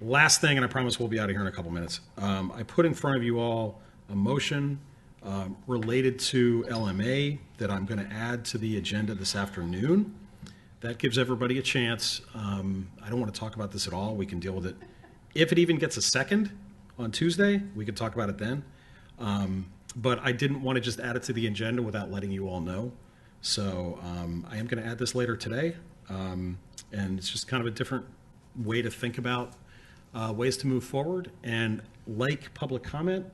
Last thing, and I promise we'll be out of here in a couple minutes. I put in front of you all a motion related to LMA that I'm going to add to the agenda this afternoon. That gives everybody a chance. I don't want to talk about this at all. We can deal with it. If it even gets a second on Tuesday, we could talk about it then. But I didn't want to just add it to the agenda without letting you all know. So I am going to add this later today. And it's just kind of a different way to think about ways to move forward. And like public comment,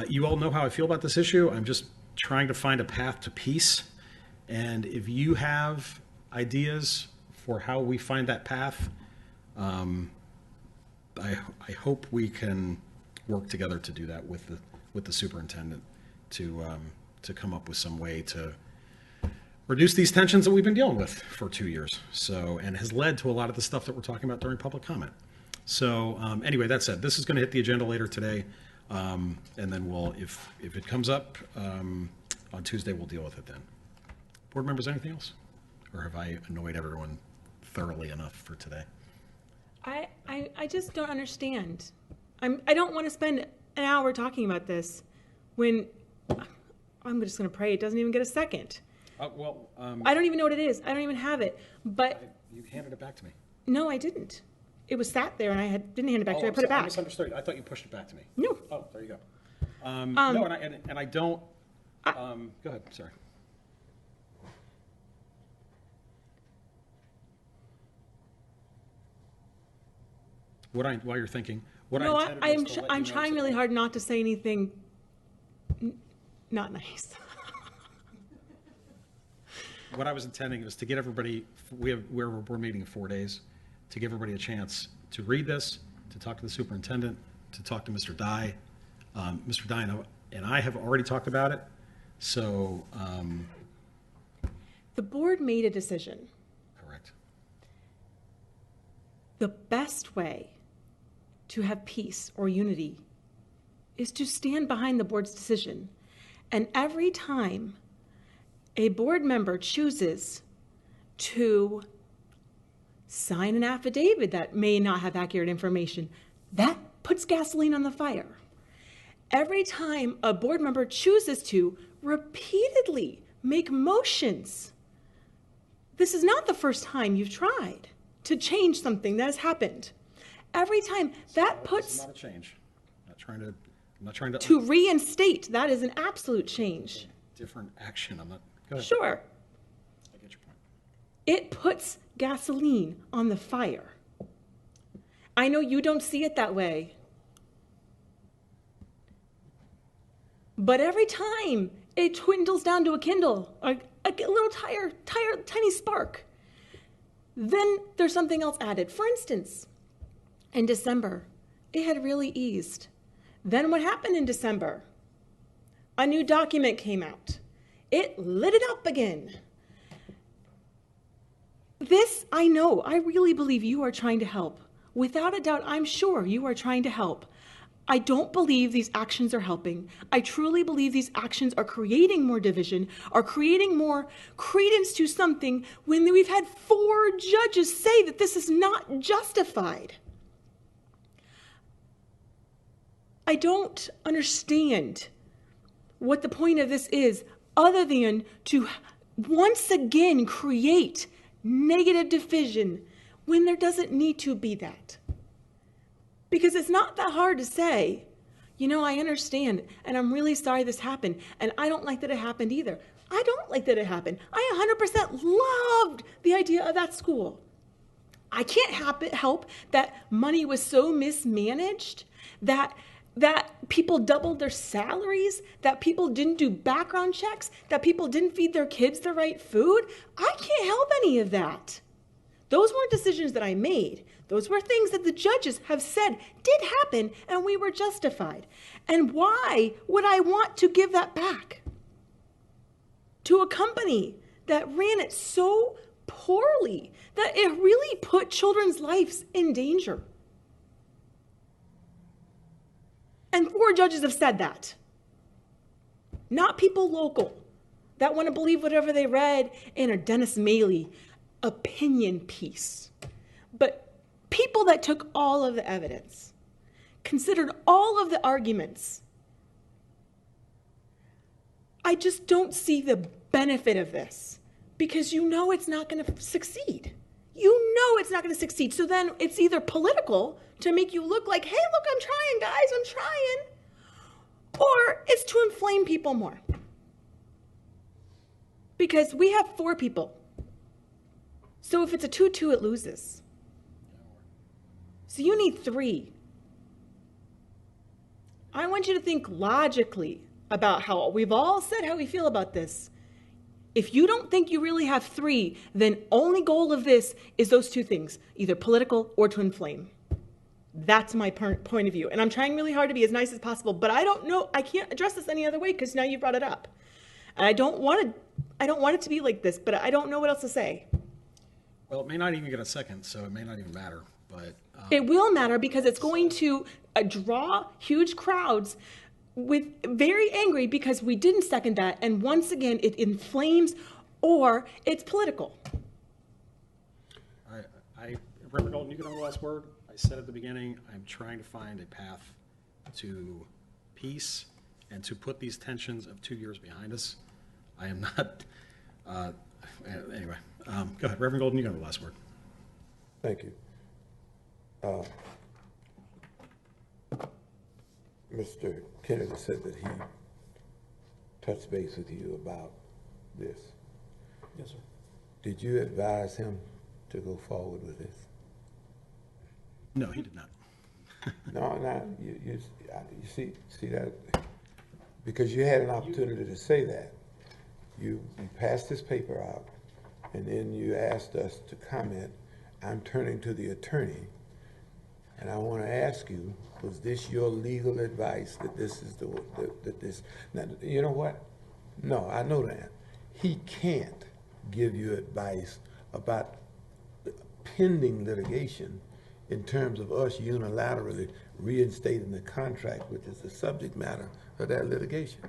you all know how I feel about this issue. I'm just trying to find a path to peace. And if you have ideas for how we find that path, I hope we can work together to do that with the superintendent to come up with some way to reduce these tensions that we've been dealing with for 2 years. So, and has led to a lot of the stuff that we're talking about during public comment. So anyway, that said, this is going to hit the agenda later today. And then we'll, if it comes up on Tuesday, we'll deal with it then. Board members, anything else? Or have I annoyed everyone thoroughly enough for today? I just don't understand. I don't want to spend an hour talking about this when I'm just going to pray it doesn't even get a second. I don't even know what it is. I don't even have it. But you handed it back to me. No, I didn't. It was sat there, and I didn't hand it back to you. I put it back. I misunderstood. I thought you pushed it back to me. No. Oh, there you go. No, and I don't. Go ahead. Sorry. While you're thinking, I'm trying really hard not to say anything not nice. What I was intending was to get everybody, we're meeting in 4 days, to give everybody a chance to read this, to talk to the superintendent, to talk to Mr. Dye. Mr. Dye and I have already talked about it. So the board made a decision. Correct. The best way to have peace or unity is to stand behind the board's decision. And every time a board member chooses to sign an affidavit that may not have accurate information, that puts gasoline on the fire. Every time a board member chooses to repeatedly make motions, this is not the first time you've tried to change something that has happened. Every time that puts... It's not a change. I'm not trying to... To reinstate, that is an absolute change. Different action. I'm not... Go ahead. Sure. I get your point. It puts gasoline on the fire. I know you don't see it that way. But every time it dwindles down to a kindle, a little tiny spark, then there's something else added. For instance, in December, it had really eased. Then what happened in December? A new document came out. It lit it up again. This, I know, I really believe you are trying to help. Without a doubt, I'm sure you are trying to help. I don't believe these actions are helping. I truly believe these actions are creating more division, are creating more credence to something when we've had 4 judges say that this is not justified. I don't understand what the point of this is other than to once again create negative division when there doesn't need to be that. Because it's not that hard to say, you know, I understand, and I'm really sorry this happened, and I don't like that it happened either. I don't like that it happened. I 100% loved the idea of that school. I can't help that money was so mismanaged that people doubled their salaries, that people didn't do background checks, that people didn't feed their kids the right food. I can't help any of that. Those weren't decisions that I made. Those were things that the judges have said did happen and we were justified. And why would I want to give that back to a company that ran it so poorly that it really put children's lives in danger? And 4 judges have said that. Not people local that want to believe whatever they read in a Dennis Maley opinion piece. But people that took all of the evidence, considered all of the arguments. I just don't see the benefit of this because you know it's not going to succeed. You know it's not going to succeed. So then it's either political to make you look like, hey, look, I'm trying, guys, I'm trying. Or it's to inflame people more. Because we have 4 people. So if it's a 2-2, it loses. So you need 3. I want you to think logically about how we've all said how we feel about this. If you don't think you really have 3, then only goal of this is those 2 things, either political or to inflame. That's my point of view. And I'm trying really hard to be as nice as possible, but I don't know, I can't address this any other way because now you brought it up. And I don't want it to be like this, but I don't know what else to say. Well, it may not even get a second, so it may not even matter, but. It will matter because it's going to draw huge crowds with very angry because we didn't second that. And once again, it inflames or it's political. Reverend Golden, you get on the last word. I said at the beginning, I'm trying to find a path to peace and to put these tensions of 2 years behind us. I am not, anyway, go ahead. Reverend Golden, you get on the last word. Thank you. Mr. Kennedy said that he touched base with you about this. Yes, sir. Did you advise him to go forward with this? No, he did not. No, you see that? Because you had an opportunity to say that. You passed this paper out, and then you asked us to comment. I'm turning to the attorney, and I want to ask you, was this your legal advice that this is that this? Now, you know what? No, I know that. He can't give you advice about pending litigation in terms of us unilaterally reinstating the contract, which is the subject matter of that litigation.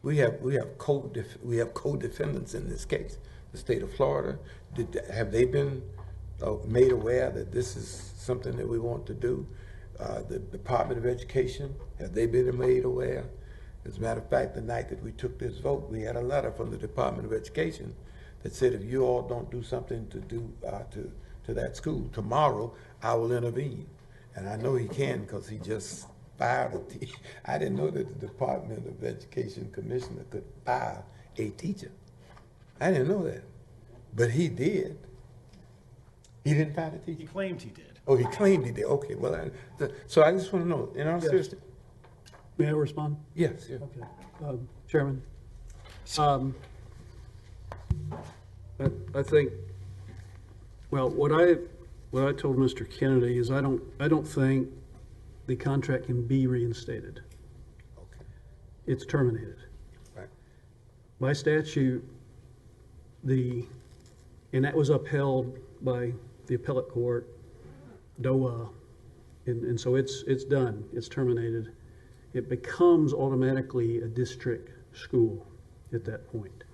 We have co-defendants in this case. The state of Florida, have they been made aware that this is something that we want to do? The Department of Education, have they been made aware? As a matter of fact, the night that we took this vote, we had a letter from the Department of Education that said, if you all don't do something to that school, tomorrow I will intervene. And I know he can because he just fired a teacher. I didn't know that the Department of Education commissioner could fire a teacher. I didn't know that, but he did. He didn't fire the teacher? He claimed he did. Oh, he claimed he did. Okay, well, so I just want to know, in all seriousness. May I respond? Yes, yeah. Okay. Chairman, I think, well, what I told Mr. Kennedy is I don't think the contract can be reinstated. Okay, It's terminated. right. By statute, and that was upheld by the appellate court, DOA, and so it's done, it's terminated. It becomes automatically a district school at that point.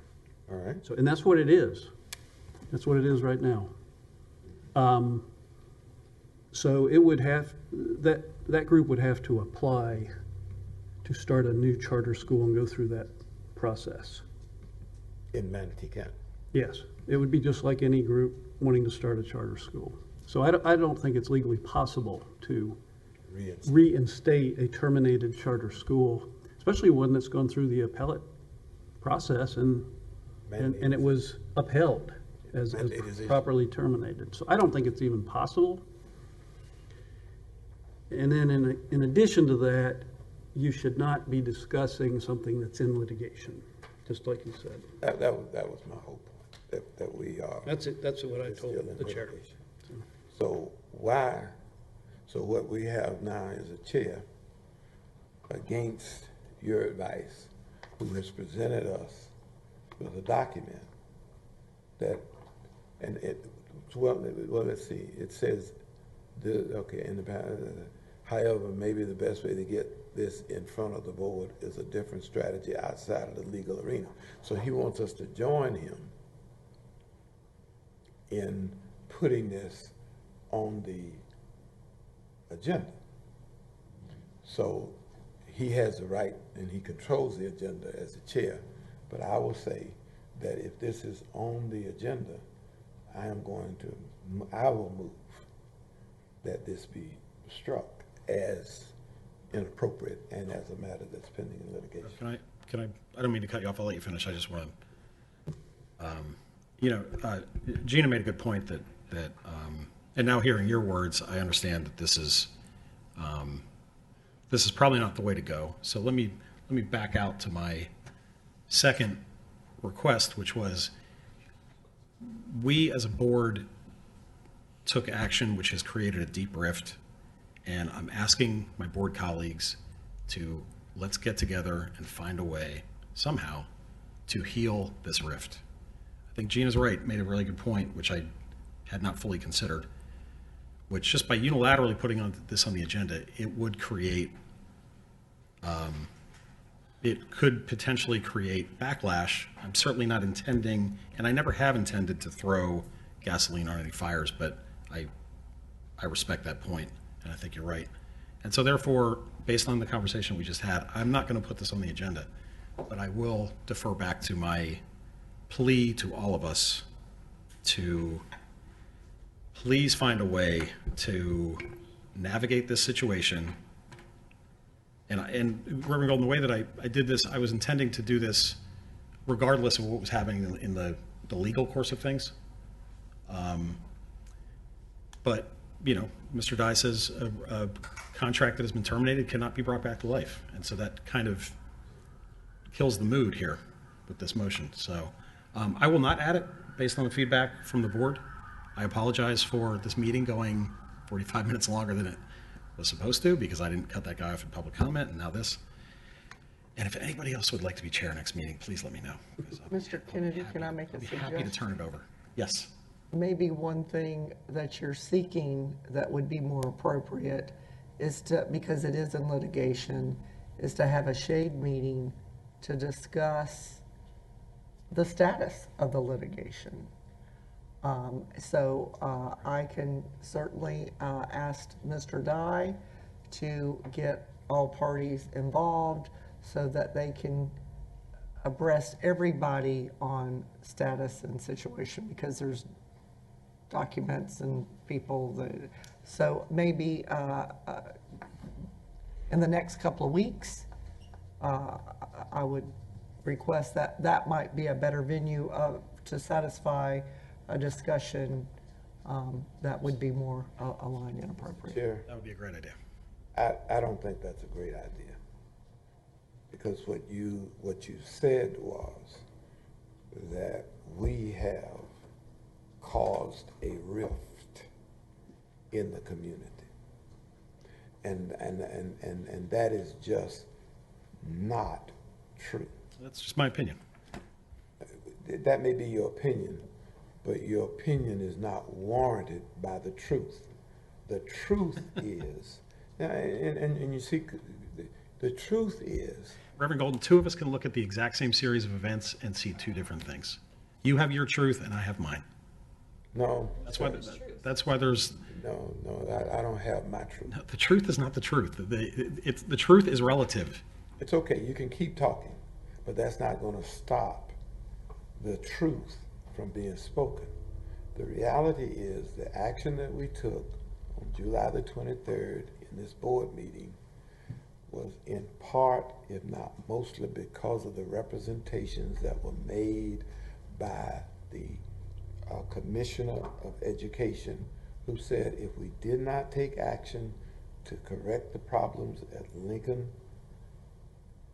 All right. So, and that's what it is. That's what it is right now. So it would have, that group would have to apply to start a new charter school and go through that process. In Manatee County. Yes, it would be just like any group wanting to start a charter school. So I don't think it's legally possible to reinstate a terminated charter school, especially one that's gone through the appellate process and it was upheld as properly terminated. So I don't think it's even possible. And then in addition to that, you should not be discussing something that's in litigation, just like you said. That was my whole point, that we are. That's it. That's what I told the chair. So what we have now is a chair against your advice who has presented us with a document that, let's see, it says, however, maybe the best way to get this in front of the board is a different strategy outside of the legal arena. So he wants us to join him in putting this on the agenda. So he has the right and he controls the agenda as the chair. But I will say that if this is on the agenda, I will move that this be struck as inappropriate and as a matter that's pending in litigation. I don't mean to cut you off, I'll let you finish, I just want to, Gina made a good point that and now hearing your words, I understand that this is probably not the way to go. So let me back out to my second request, which was we as a board took action which has created a deep rift, and I'm asking my board colleagues to let's get together and find a way somehow to heal this rift. I think Gina's right, made a really good point, which I had not fully considered, which just by unilaterally putting this on the agenda, it would create, it could potentially create backlash. I'm certainly not intending, and I never have intended to throw gasoline on any fires, but I respect that point, and I think you're right. And so therefore, based on the conversation we just had, I'm not going to put this on the agenda, but I will defer back to my plea to all of us to please find a way to navigate this situation. And Reverend Golden, the way that I did this, I was intending to do this regardless of what was happening in the legal course of things. But, Mr. Dye says a contract that has been terminated cannot be brought back to life. And so that kind of kills the mood here with this motion. So I will not add it based on the feedback from the board. I apologize for this meeting going 45 minutes longer than it was supposed to because I didn't cut that guy off in public comment, and now this. And if anybody else would like to be chair next meeting, please let me know. Mr. Kennedy, can I make a I'd be suggestion? happy to turn it over. Yes. Maybe one thing that you're seeking that would be more appropriate is to, because it is in litigation, is to have a shade meeting to discuss the status of the litigation. I can certainly ask Mr. Dye to get all parties involved so that they can abreast everybody on status and situation, because there's documents and people that, so maybe in the next couple of weeks, I would request that might be a better venue to satisfy a discussion that would be more aligned and appropriate. Chair, That would be a great idea. I don't think that's a great idea. Because what you said was that we have caused a rift in the community. And that is just not true. That's just my opinion. That may be your opinion, but your opinion is not warranted by the truth. The truth is, and you see, the truth is. Reverend Golden, two of us can look at the exact same series of events and see two different things. You have your truth and I have mine. No. That's why there's. No, I don't have my truth. The truth is not the truth. The truth is relative. It's okay, you can keep talking, but that's not going to stop the truth from being spoken. The reality is the action that we took on July the 23rd in this board meeting was in part, if not mostly, because of the representations that were made by the Commissioner of Education, who said if we did not take action to correct the problems at Lincoln,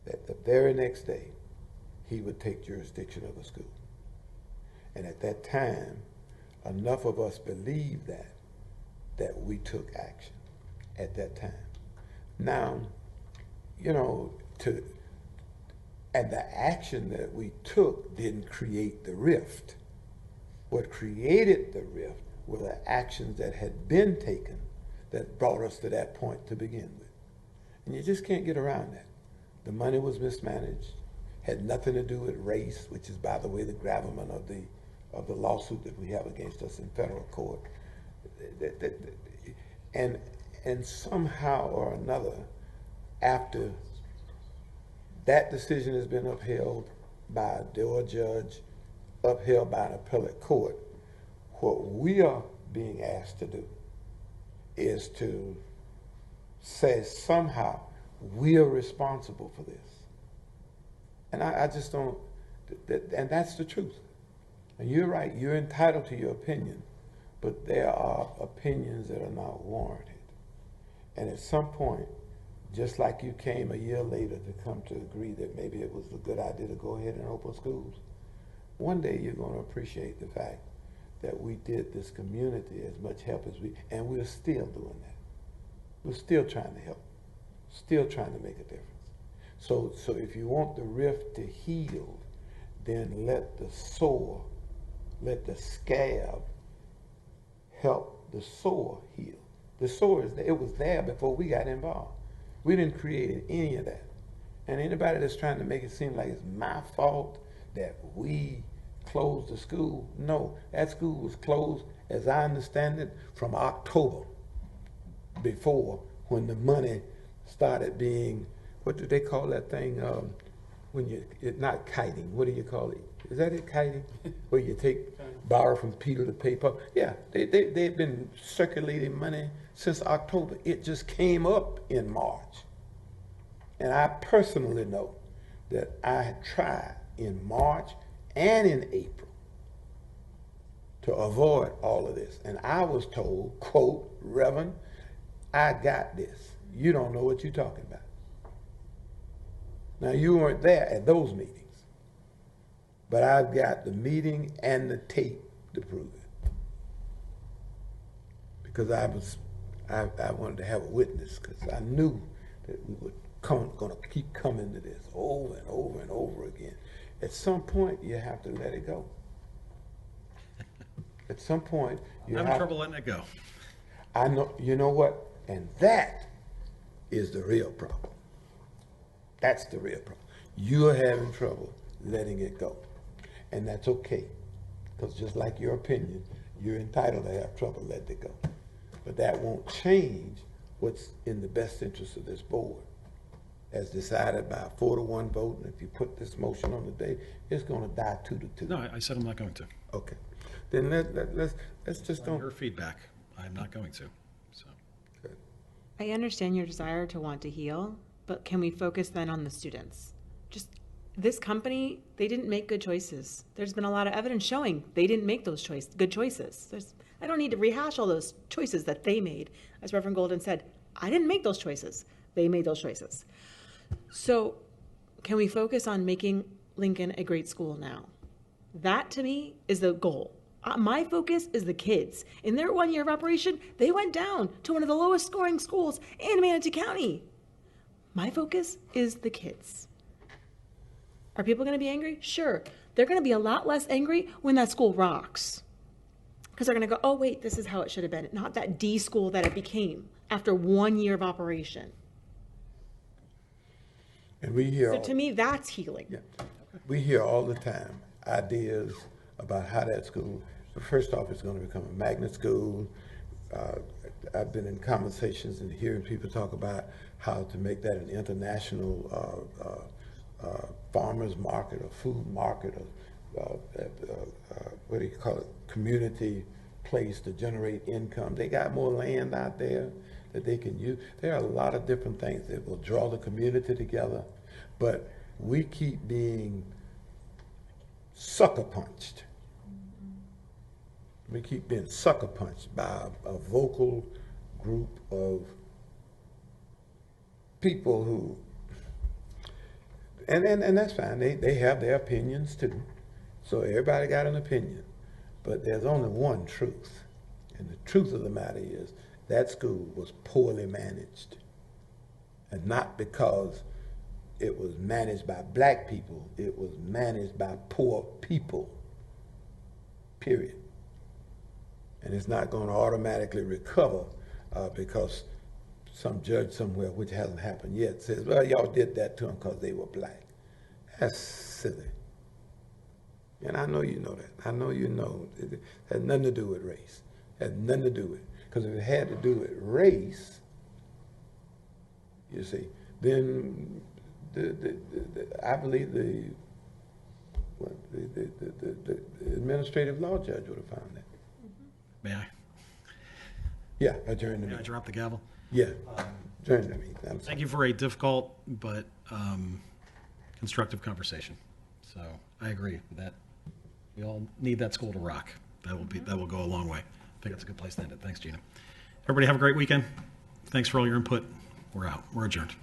that the very next day he would take jurisdiction of the school. And at that time, enough of us believed that we took action at that time. Now, and the action that we took didn't create the rift. What created the rift were the actions that had been taken that brought us to that point to begin with. And you just can't get around that. The money was mismanaged, had nothing to do with race, which is, by the way, the gravamen of the lawsuit that we have against us in federal court. And somehow or another, after that decision has been upheld by a door judge, upheld by an appellate court, what we are being asked to do is to say somehow we are responsible for this. And I just don't, and that's the truth. And you're right, you're entitled to your opinion, but there are opinions that are not warranted. And at some point, just like you came a year later to come to agree that maybe it was a good idea to go ahead and open schools, one day you're going to appreciate the fact that we did this community as much help as and we're still doing that. We're still trying to help, still trying to make a difference. So if you want the rift to heal, then let the sore, let the scab help the sore heal. The sore is there. It was there before we got involved. We didn't create any of that. And anybody that's trying to make it seem like it's my fault that we closed the school, no, that school was closed, as I understand it, from October before, when the money started being, what do they call that thing? When it's not kiting, what do you call it? Is that it, kiting? Where you borrow from Peter to pay Paul? Yeah, they've been circulating money since October. It just came up in March. And I personally know that I had tried in March and in April to avoid all of this. And I was told, quote, Reverend, I got this. You don't know what you're talking about. Now, you weren't there at those meetings, but I've got the meeting and the tape to prove it. Because I wanted to have a witness, because I knew that we were going to keep coming to this over and over and over again. At some point, you have to let it go. At some point, you I'm having trouble letting it go. I know, you know what? And that is the real problem. That's the real problem. You're having trouble letting it go. And that's okay. Because just like your opinion, you're entitled to have trouble letting it go. But that won't change what's in the best interest of this board. As decided by a 4-to-1 vote, and if you put this motion on the day, it's going to die 2-2. No, I said I'm not going to. Okay. Then let's just On don't. your feedback, I'm not going to. So. Good. I understand your desire to want to heal, but can we focus then on the students? Just this company, they didn't make good choices. There's been a lot of evidence showing they didn't make those good choices. I don't need to rehash all those choices that they made. As Reverend Golden said, I didn't make those choices. They made those choices. So can we focus on making Lincoln a great school now? That, to me, is the goal. My focus is the kids. In their 1 year of operation, they went down to one of the lowest scoring schools in Manatee County. My focus is the kids. Are people going to be angry? Sure. They're going to be a lot less angry when that school rocks. Because they're going to go, oh, wait, this is how it should have been. Not that D school that it became after 1 year of operation. And we hear. So to me, that's healing. Yeah. We hear all the time ideas about how that school, first off, it's going to become a magnet school. I've been in conversations and hearing people talk about how to make that an international farmers market or food market or what do you call it, community place to generate income. They got more land out there that they can use. There are a lot of different things that will draw the community together, but we keep being sucker punched. We keep being sucker punched by a vocal group of people who, and that's fine, they have their opinions too. So everybody got an opinion, but there's only one truth. And the truth of the matter is that school was poorly managed. And not because it was managed by black people, it was managed by poor people, period. And it's not going to automatically recover because some judge somewhere, which hasn't happened yet, says, well, y'all did that to them because they were black. That's silly. And I know you know that. I know you know it has nothing to do with race. Had nothing to do with it. Because if it had to do with race, you see, then I believe the administrative law judge would have found that. May I? Yeah, adjourn the May I meeting. drop the gavel? Yeah, adjourn the meeting. I'm sorry. Thank you for a difficult but constructive conversation. So I agree with that. We all need that school to rock. That will go a long way. I think that's a good place to end it. Thanks, Gina. Everybody have a great weekend. Thanks for all your input. We're out. We're adjourned.